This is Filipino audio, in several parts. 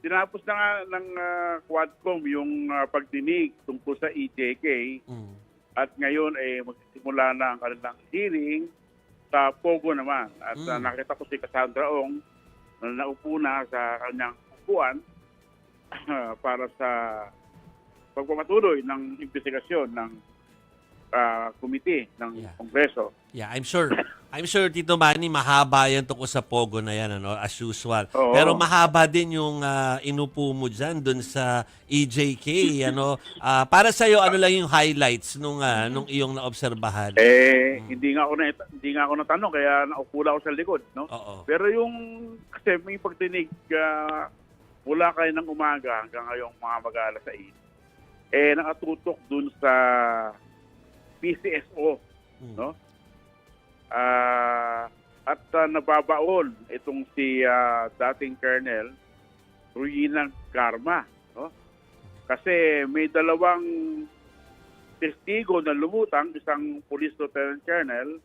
tinapos na nga ng Quadcom yung pagdinig tungkol sa EJK at ngayon magsisimula na ang kanilang hearing sa Pogo naman. At nakita ko si Cassandra Ong na naupo na sa kanyang upuan para sa pagpapatuloy ng investigasyon ng committee ng Kongreso. Yeah, I'm sure Tito Manny, mahaba yan tungkol sa Pogo na yan, ano, as usual. Oo. Pero mahaba din yung inupo mo dyan dun sa EJK, ano. Para sa'yo, ano lang yung highlights nung iyong naobserbahan? Hindi nga ako natanong kaya naupo lang ako sa likod, no? Oo. Pero yung kasi may pagdinig mula kayo ng umaga hanggang ngayong mga mag-alas 6, nakatutok dun sa PCSO, no? At nababaon itong si dating Colonel Ruina Garma, no? Kasi may dalawang testigo na lumutang, isang Police Lieutenant Colonel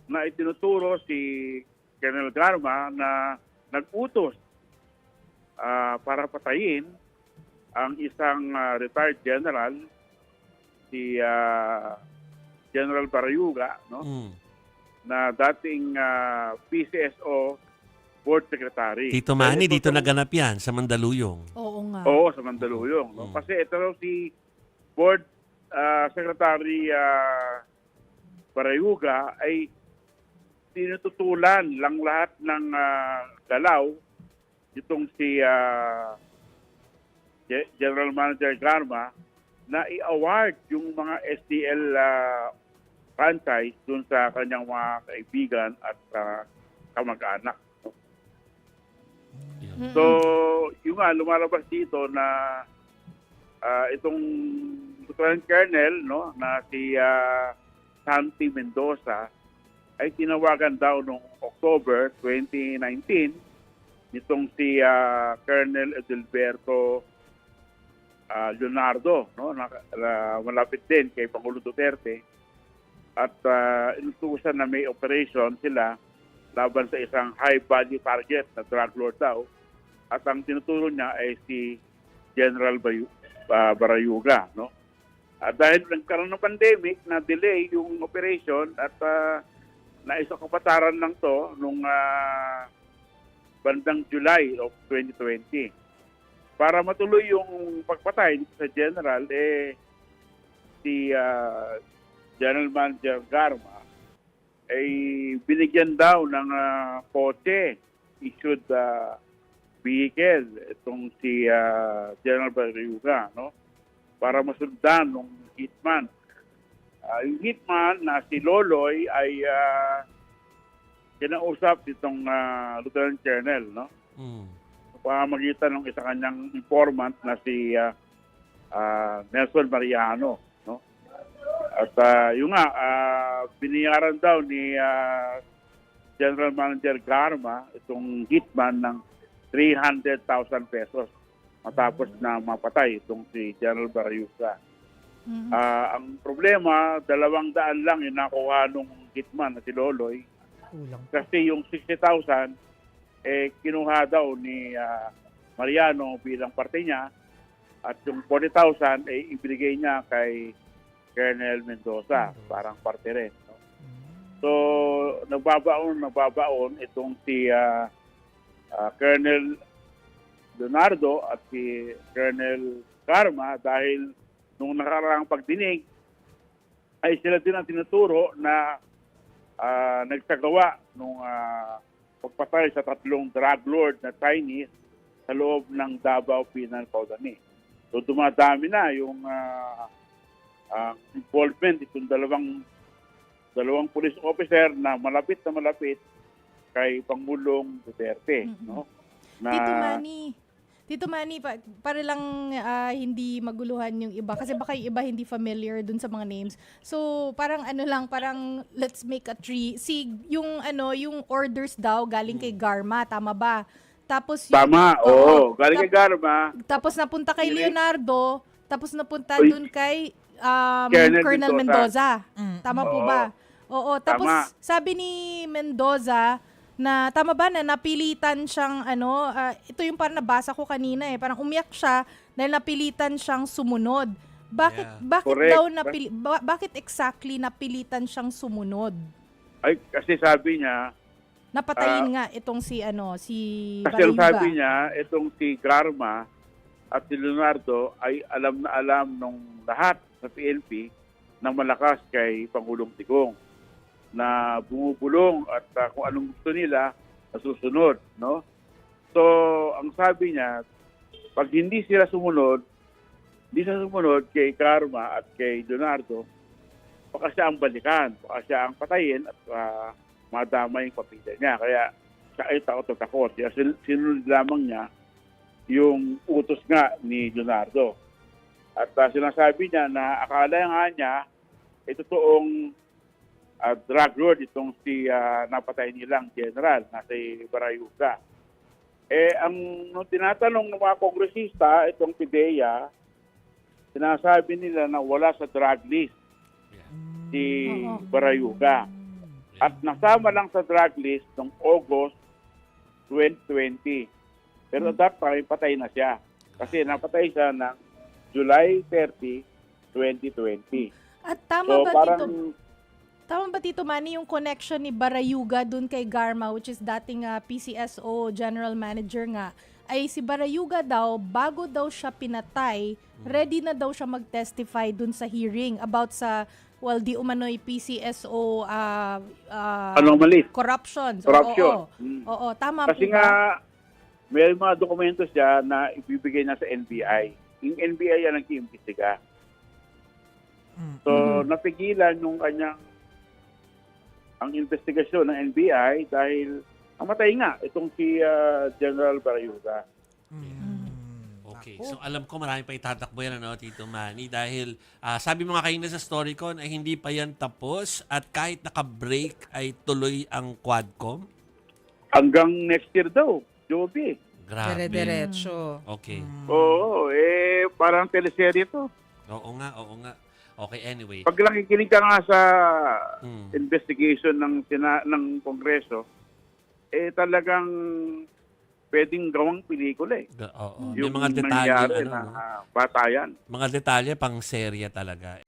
na itinuturo si Colonel Garma na nag-utos para patayin ang isang retired general, si General Barayuga, no? Na dating PCSO Board Secretary. Tito Manny, dito naganap yan, sa Mandaluyong. Oo nga. Oo, sa Mandaluyong. No? Kasi ito raw si Board Secretary Barayuga ay tinututulan lang lahat ng galaw itong si General Manager Garma na i-award yung mga STL franchise dun sa kanyang mga kaibigan at kamag-anak. So, yung nga, lumalabas dito na itong Lieutenant Colonel, no, na si Santi Mendoza ay tinawagan daw noong October 2019 nitong si Colonel Edilberto Leonardo, no, na malapit din kay Pangulo Duterte, at inutusan na may operation sila laban sa isang high-value target na drug lord daw. At ang tinuturo niya ay si General Barayuga, no? At dahil nagkaroon ng pandemic, na-delay yung operation at naisakapataran lang to nung bandang July of 2020. Para matuloy yung pagpatay sa General, si General Manager Garma ay binigyan daw ng kotse, issued vehicle itong si General Barayuga, no? Para masundan ng hitman. Yung hitman na si Loloy ay kinausap itong Lieutenant Colonel, no? Pamamagitan ng isa kanyang informant na si Nelson Mariano, no? At yung nga, biniyaran daw ni General Manager Garma itong hitman ng 300,000 pesos matapos na mapatay itong si General Barayuga. Ang problema, 200 lang yung nakuha nung hitman na si Loloy. Kasi yung 60,000 kinuha daw ni Mariano bilang parte niya, at yung 40,000 ibigay niya kay Colonel Mendoza, parang parte rin, no? So, nagbabaon itong si Colonel Leonardo at si Colonel Garma dahil nung nakaraang pagdinig ay sila din ang tinuturo na nagsagawa nung pagpatay sa 3 drug lord na Chinese sa loob ng Davao Penal Colony. So dumadami na yung involvement itong dalawang police officer na malapit kay Pangulong Duterte, no? Na Tito Manny, para lang hindi maguluhan yung iba kasi baka yung iba hindi familiar dun sa mga names. So parang parang let's make a tree. Yung orders daw galing kay Garma, tama ba? Tapos tama, oo. Galing kay Garma. Tapos napunta kay Leonardo, tapos napunta dun kay Colonel Mendoza. Tama po ba? Oo. Tapos sabi ni Mendoza, na tama ba na napilitan siyang ito yung parang nabasa ko kanina parang umiyak siya dahil napilitan siyang sumunod. Bakit Correct. daw bakit exactly napilitan siyang sumunod? Ay, kasi sabi niya, Napatayin nga itong si kasi ang Barayuga. sabi niya, itong si Garma at si Leonardo ay alam na alam nung lahat sa PNP na malakas kay Pangulong Digong na bumubulong at kung anong gusto nila nasusunod, no? So, ang sabi niya, pag hindi sila sumunod kay Garma at kay Leonardo, baka siya ang balikan, baka siya ang patayin at madama yung pamilya niya. Kaya siya ay takot. Kaya sinunod lamang niya yung utos nga ni Leonardo. At sinasabi niya na akala nga niya ay totoong drug lord itong si napatay nilang general na si Barayuga. Nung tinatanong ng mga kongresista, itong PIDEA, sinasabi nila na wala sa drug list si Barayuga. At nasama lang sa drug list noong August 2020. Pero that time, patay na siya. Kasi napatay siya ng July 30, 2020. At tama So, ba parang Tama ba Tito Manny yung connection ni Barayuga dun kay Garma, which is dating PCSO General Manager nga, ay si Barayuga daw, bago daw siya pinatay, ready na daw siya mag-testify dun sa hearing about sa, di umano'y PCSO anomaly. corruption. Corruption. Oo, tama Kasi po ba? nga, may mga dokumento siya na ibibigay na sa NBI. Yung NBI yan ang iimbestiga. So, napigilan yung ang investigasyon ng NBI dahil namatay nga itong si General Barayuga. Okay. So alam ko marami pa itatakbo yan, Tito Manny, dahil sabi mo nga kayo sa StoryCon ay hindi pa yan tapos at kahit naka-break ay tuloy ang Quadcom? Hanggang next year daw, Joby. Grabe. Dire-diretso. Okay. Oo, parang teleserye to. Oo nga. Okay, anyway. Pag nakikinig ka nga sa investigation ng Kongreso, talagang pwedeng gawang pelikula Oo. May Yung mga detalye, nangyari na batayan. mga detalye pang serya talaga.